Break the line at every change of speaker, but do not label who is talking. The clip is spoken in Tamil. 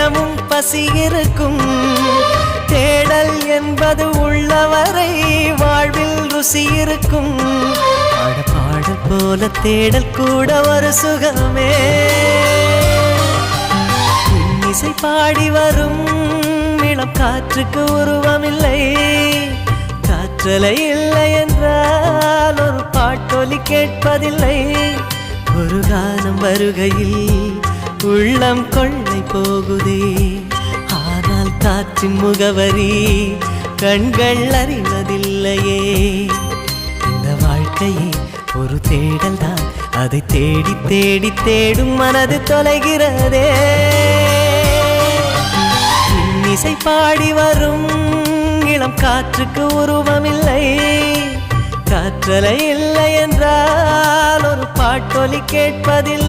தினமும் பசி இருக்கும். தேடல் என்பது உள்ளவரை வாழ்வில் ருசி இருக்கும். பாடல் போல தேடல் கூட ஒரு சுகமே. இசை பாடி வரும் இளம் காற்றுக்கு உருவமில்லை. காற்றலை இல்லை என்றால் ஒரு பாட்டொலி கேட்பதில்லை. ஒரு கானம் வருகையில் உள்ளம் கொள்ளை போகுதே. ஆனால் காற்றின் முகவரி கண்கள் அறிவதில்லையே. இந்த வாழ்க்கையே ஒரு தேடல் தான். அதை தேடி தேடி தேடும் மனது தொலைகிறதே. இசை பாடி வரும் இளம் காற்றுக்கு உருவமில்லை. காற்றலை இல்லை என்றால் ஒரு பாட்டொலி கேட்பதில்லை.